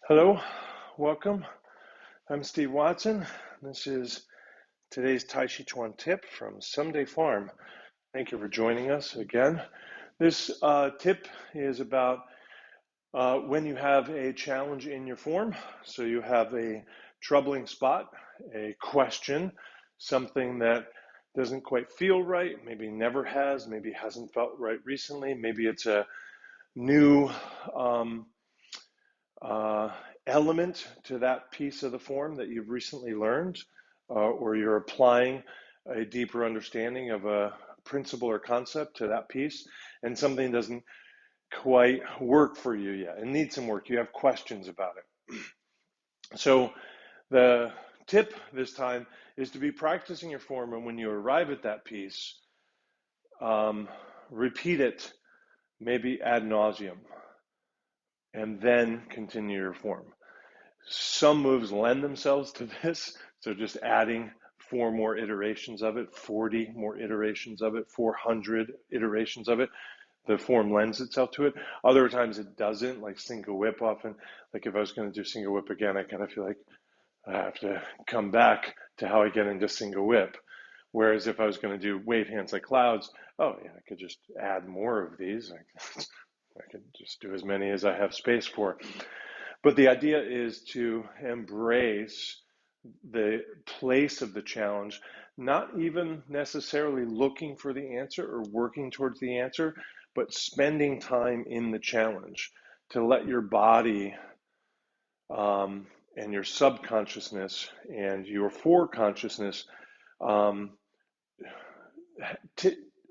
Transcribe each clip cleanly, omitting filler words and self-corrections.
Hello, welcome. I'm Steve Watson. This is today's Tàijíquán Tip from Someday Farm. Thank you for joining us again. This tip is about when you have a challenge in your form. So you have a troubling spot, a question, something that doesn't quite feel right, maybe never has, maybe hasn't felt right recently, maybe it's a new element to that piece of the form that you've recently learned, or you're applying a deeper understanding of a principle or concept to that piece, and something doesn't quite work for you yet. It needs some work. You have questions about it. So the tip this time is to be practicing your form, and when you arrive at that piece, repeat it, maybe ad nauseum, and then continue your form. Some moves lend themselves to this, so just adding 4 more iterations of it, 40 more iterations of it, 400 iterations of it, the form lends itself to it. Other times it doesn't, like single whip often. Like if I was going to do single whip again, I kind of feel like I have to come back to how I get into single whip. Whereas if I was going to do wave hands like clouds, oh yeah, I could just add more of these. I could just do as many as I have space for. But the idea is to embrace the place of the challenge, not even necessarily looking for the answer or working towards the answer, but spending time in the challenge to let your body and your subconsciousness and your foreconsciousness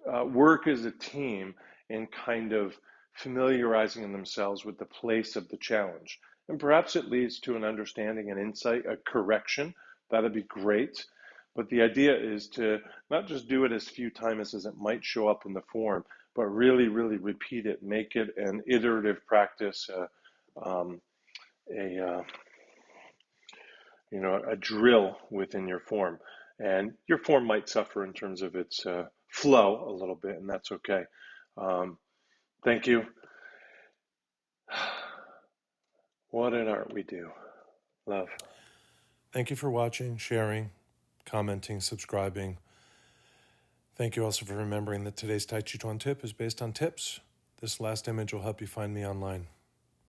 work as a team in kind of familiarizing themselves with the place of the challenge. And perhaps it leads to an understanding, an insight, a correction. That'd be great. But the idea is to not just do it as few times as it might show up in the form, but really, really repeat it, make it an iterative practice, a drill within your form. And your form might suffer in terms of its flow a little bit, and that's okay. Thank you. What an art we do. Love. Thank you for watching, sharing, commenting, subscribing. Thank you also for remembering that today's Tàijíquán Tip is based on tips. This last image will help you find me online.